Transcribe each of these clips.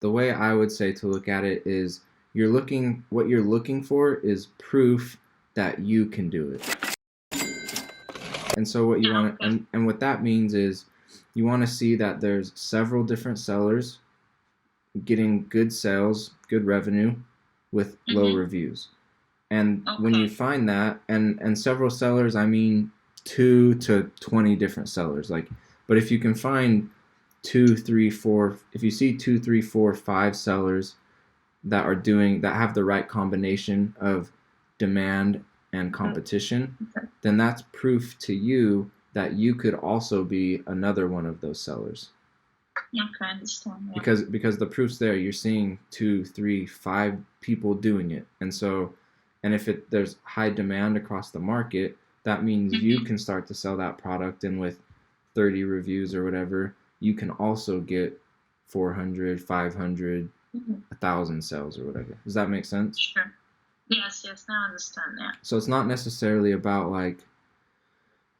The way I would say to look at it is what you're looking for is proof that you can do it. And so what you want to, Okay. and what that means is you want to see that there's several different sellers getting good sales, good revenue with low Mm-hmm. reviews. And when you Okay. find that, and several sellers, I mean 2 to 20 different sellers. Like, but if you can find two, three, four, if you see two, three, four, five sellers that have the right combination of demand and competition, Okay. then that's proof to you that you could also be another one of those sellers. Okay, I understand. Yeah. Because the proof's there. You're seeing two, three, five people doing it, and so, and if there's high demand across the market, that means you Mm-hmm. can start to sell that product, and with 30 reviews or whatever, you can also get 400, 500, Mm-hmm. 1,000 sales or whatever. Does that make sense? Sure. Yes, yes, now I understand. Yeah. So it's not necessarily about like,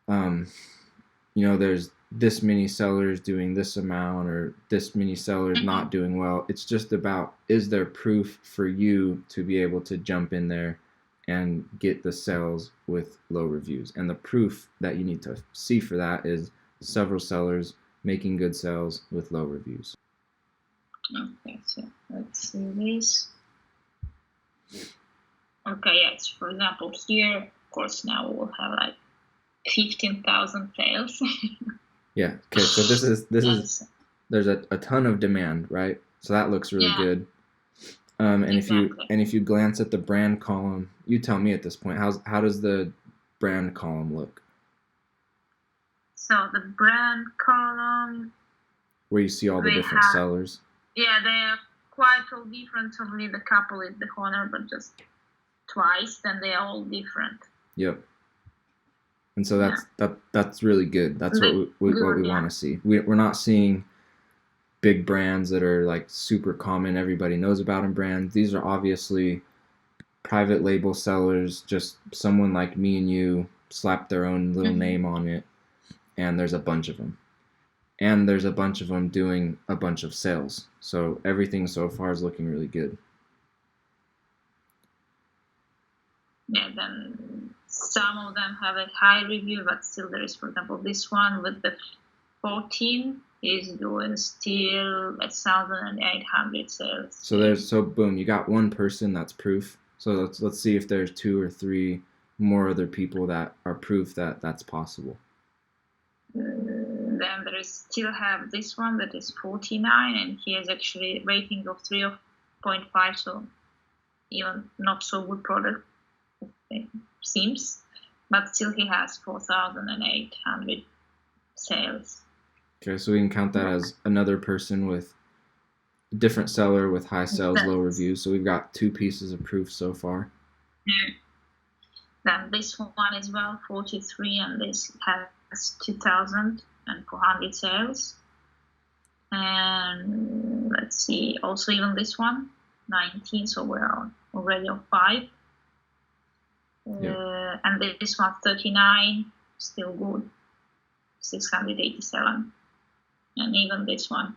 um, there's this many sellers doing this amount or this many sellers Mm-hmm. not doing well. It's just about, is there proof for you to be able to jump in there and get the sales with low reviews? And the proof that you need to see for that is several sellers making good sales with low reviews. Okay, so let's see this. Okay, yes. For example, here, of course, now we'll have like 15,000 sales. Yeah. Okay. So this is Yes. there's a ton of demand, right? So that looks really Yeah, good. And exactly. if you glance at the brand column, you tell me at this point, how does the brand column look? So the brand column, Where you see all the they different have, sellers. yeah, they are quite all different. Only the couple is the corner, but just twice, then they are all different. Yep. And so Yeah, that's really good. That's they what good. we Yeah. want to see. We're not seeing big brands that are like super common, everybody knows about them brands. These are obviously private label sellers, just someone like me and you slap their own little Mm-hmm. name on it, and there's a bunch of them. And there's a bunch of them doing a bunch of sales. So everything so far is looking really good. Yeah, then some of them have a high review, but still there is, for example, this one with the 14 is doing still 1,800 sales. So boom, you got one person that's proof. So let's see if there's two or three more other people that are proof that that's possible. Then there is still have this one that is 49, and he has actually rating of 3.5, so even not so good product, it seems, but still he has 4,800 sales. Okay, so we can count that as another person with a different seller with high sales, low That's, reviews. So we've got two pieces of proof so far. then this one as well, 43, and this has 2,400 sales. And let's see, also even this one, 19, so we're already on 5. Yeah. And this one, 39, still good, 687. And even this one.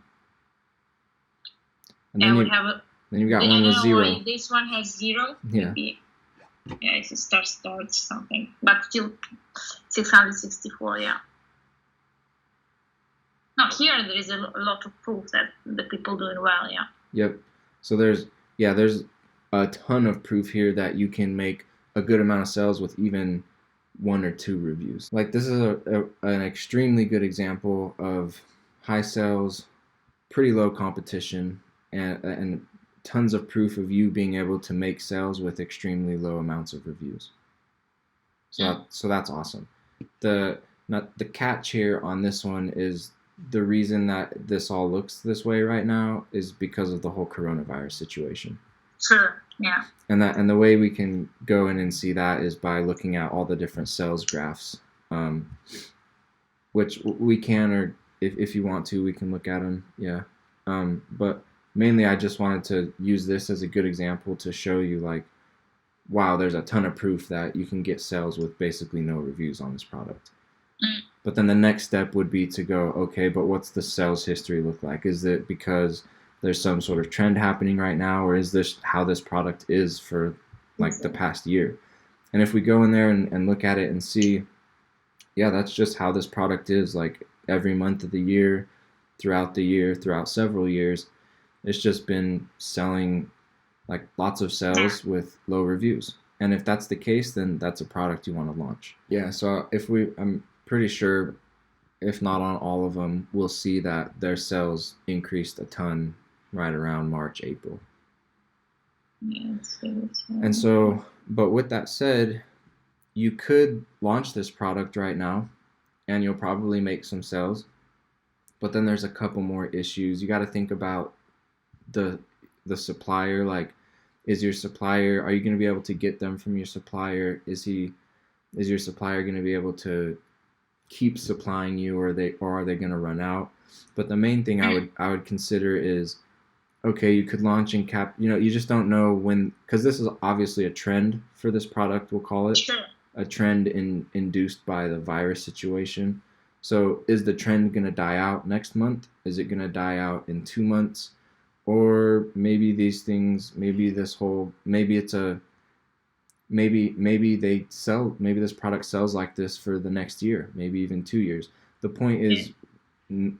And we have then you've got one with zero. This one has 0. Yeah. Maybe, yeah, it's a starts something, but still 664. Yeah. Now here there is a lot of proof that the people doing well. Yeah. Yep. So there's a ton of proof here that you can make a good amount of sales with even one or two reviews. Like this is an extremely good example of high sales, pretty low competition, and tons of proof of you being able to make sales with extremely low amounts of reviews. So that's awesome. The catch here on this one is the reason that this all looks this way right now is because of the whole coronavirus situation. Sure. Yeah. And the way we can go in and see that is by looking at all the different sales graphs, which we can, or if you want to, we can look at them. Yeah. But mainly, I just wanted to use this as a good example to show you, like, wow, there's a ton of proof that you can get sales with basically no reviews on this product. But then the next step would be to go, okay, but what's the sales history look like? Is it because there's some sort of trend happening right now, or is this how this product is for like the past year? And if we go in there and look at it and see, yeah, that's just how this product is, like every month of the year, throughout several years, it's just been selling like lots of sales with low reviews. And if that's the case, then that's a product you want to launch. Yeah, so I'm pretty sure, if not on all of them, we'll see that their sales increased a ton right around March, April. Yeah, and so, but with that said, you could launch this product right now and you'll probably make some sales. But then there's a couple more issues. You got to think about the supplier. Like, is your supplier, are you going to be able to get them from your supplier? Is your supplier going to be able to keep supplying you, or are they going to run out? But the main thing I would consider is, okay, you could launch and you just don't know when, because this is obviously a trend for this product, we'll call it. Sure. A trend induced by the virus situation. So is the trend going to die out next month? Is it going to die out in 2 months? Or maybe these things, maybe this product sells like this for the next year, maybe even 2 years. The point is,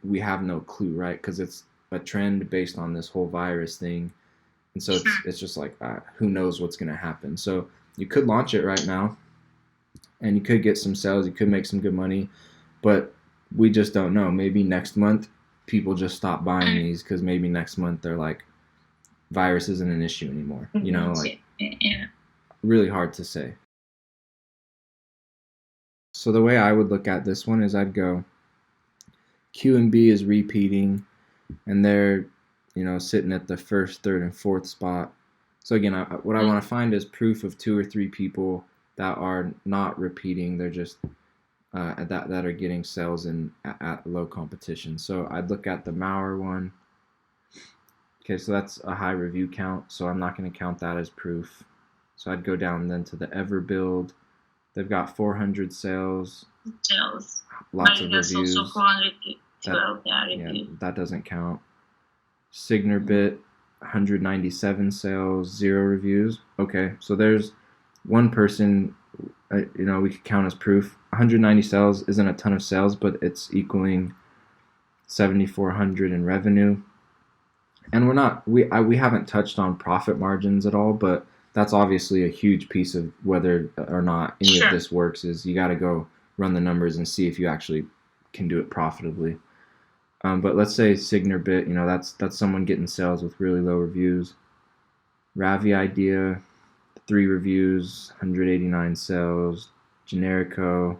we have no clue, right? Because it's a trend based on this whole virus thing. And so it's just like, who knows what's going to happen. So you could launch it right now and you could get some sales, you could make some good money, but we just don't know. Maybe next month people just stop buying these because maybe next month they're like, virus isn't an issue anymore. Really hard to say. So the way I would look at this one is I'd go, Q and B is repeating, and they're sitting at the first, third, and fourth spot. So again, what I want to find is proof of 2 or 3 people that are not repeating. They're just that are getting sales at low competition. So I'd look at the Maurer one. Okay, so that's a high review count, so I'm not going to count that as proof. So I'd go down then to the Everbuild. They've got 400 sales. Lots of reviews. Also 412, reviews. Yeah, that doesn't count. SignarBit, 197 sales, 0 reviews. Okay, so there's one person, we could count as proof. 190 sales isn't a ton of sales, but it's equaling 7,400 in revenue. And we haven't touched on profit margins at all, but that's obviously a huge piece of whether or not any of this works. Is you got to go run the numbers and see if you actually can do it profitably. But let's say SignarBit, that's someone getting sales with really low reviews. Ravi Idea, 3 reviews, 189 sales. Generico,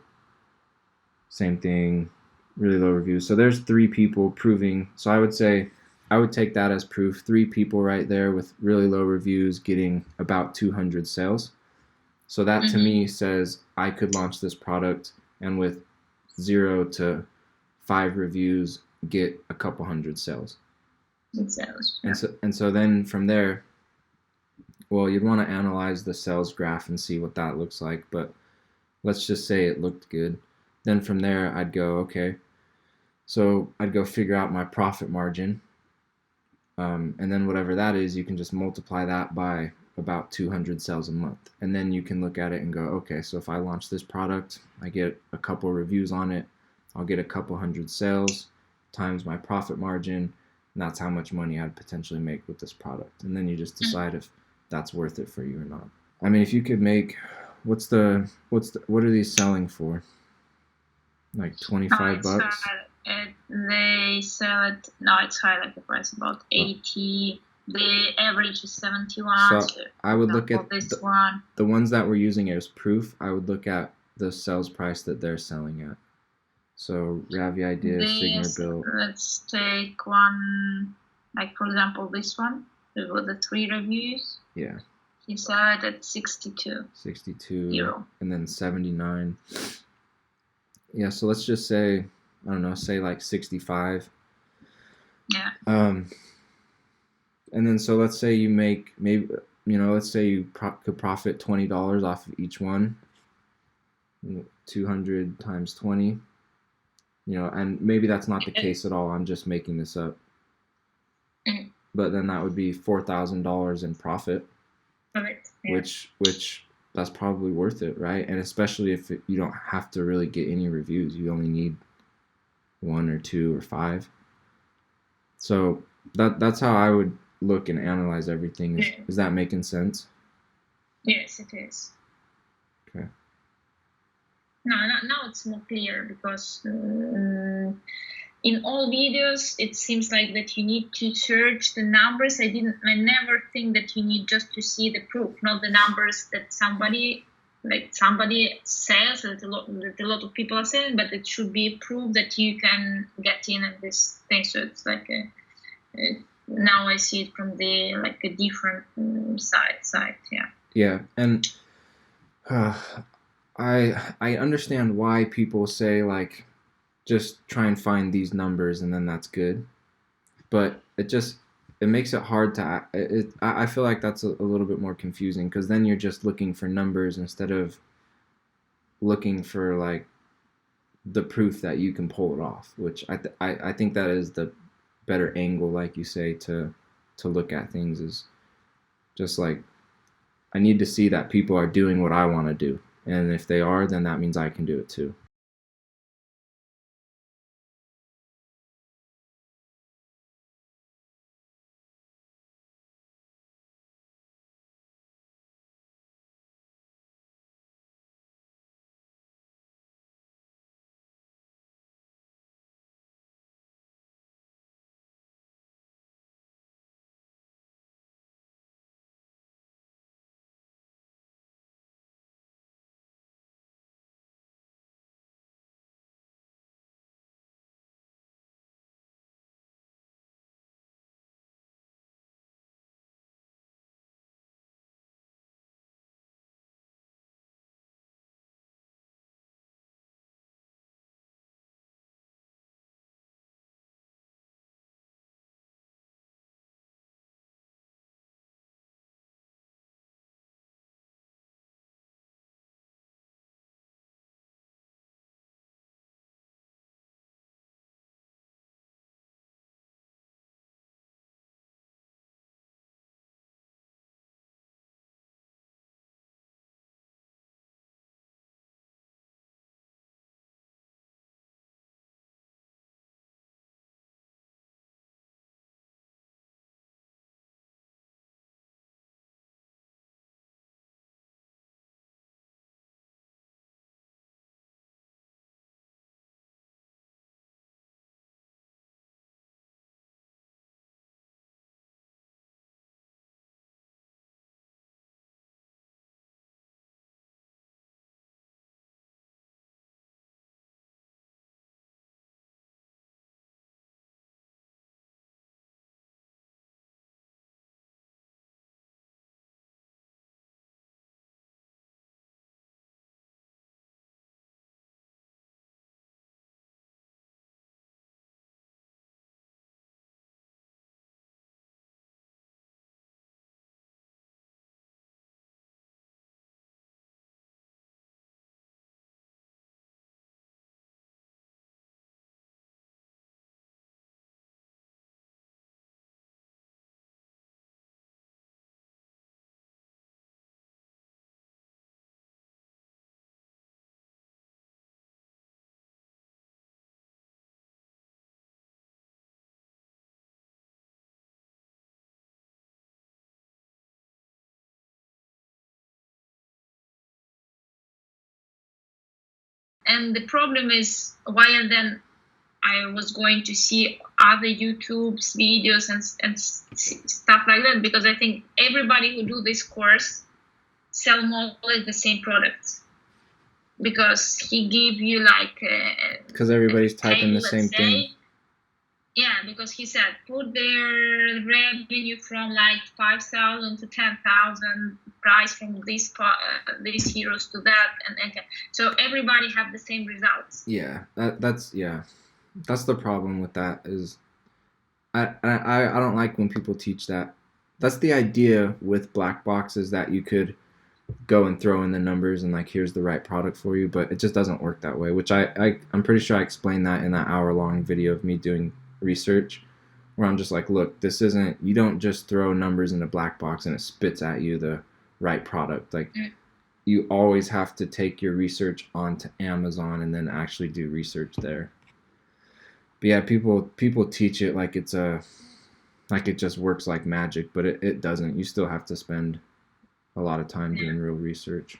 same thing, really low reviews. So there's 3 people proving. So I would say I would take that as proof. 3 people right there with really low reviews getting about 200 sales. So that to me says I could launch this product and with 0 to 5 reviews get a couple hundred sales. And so then from there, well, you'd want to analyze the sales graph and see what that looks like. But let's just say it looked good. Then from there, I'd go, okay, so I'd go figure out my profit margin. And then whatever that is, you can just multiply that by about 200 sales a month. And then you can look at it and go, okay, so if I launch this product, I get a couple reviews on it, I'll get a couple hundred sales times my profit margin, and that's how much money I'd potentially make with this product. And then you just decide if that's worth it for you or not. I mean, if you could make, what are these selling for? Like $25? They sell it, no, it's high, like the price, about 80. The average is 71. So I would look at one. The ones that we're using as proof. I would look at the sales price that they're selling at. So Ravi Idea, SignarBit. Let's take one, like for example this one. We've got the 3 reviews. Yeah. He sold it at 62. 62. Euro. And then 79. Yeah, so let's just say, I don't know, say like 65. Yeah. And then so let's say you make let's say you could profit $20 off of each one. 200 times 20. And maybe that's not the case at all. I'm just making this up. but then that would be $4,000 in profit, Correct. Yeah. which that's probably worth it, right? And especially if you don't have to really get any reviews, you only need one or two or five. So that's how I would look and analyze everything. Is that making sense? Yes, it is. Okay. No, now it's more clear because in all videos it seems like that you need to search the numbers. I never think that you need just to see the proof, not the numbers that somebody says that a lot of people are saying, but it should be proof that you can get in at this thing. So it's like now I see it from the like a different side. Yeah. Yeah, and I understand why people say like just try and find these numbers and then that's good, but it makes it hard to I feel like that's a little bit more confusing because then you're just looking for numbers instead of looking for like the proof that you can pull it off, which I think that is the better angle, like you say, to look at things, is just like I need to see that people are doing what I want to do, and if they are, then that means I can do it too. And the problem is why then I was going to see other YouTube's videos and stuff like that, because I think everybody who do this course sell more or less the same products, because he give you like because everybody's typing table, the same thing. Yeah, because he said put their revenue from like 5,000 to 10,000, price from these heroes to that, and so everybody have the same results. Yeah, that's the problem with that is I don't like when people teach that. That's the idea with black boxes, that you could go and throw in the numbers and like here's the right product for you, but it just doesn't work that way, which I'm pretty sure I explained that in that hour long video of me doing research. where I'm just like, look, this isn't, you don't just throw numbers in a black box and it spits at you the right product. Like, you always have to take your research onto Amazon and then actually do research there. But yeah, people teach it like it's a like it just works like magic, but it doesn't. You still have to spend a lot of time doing real research.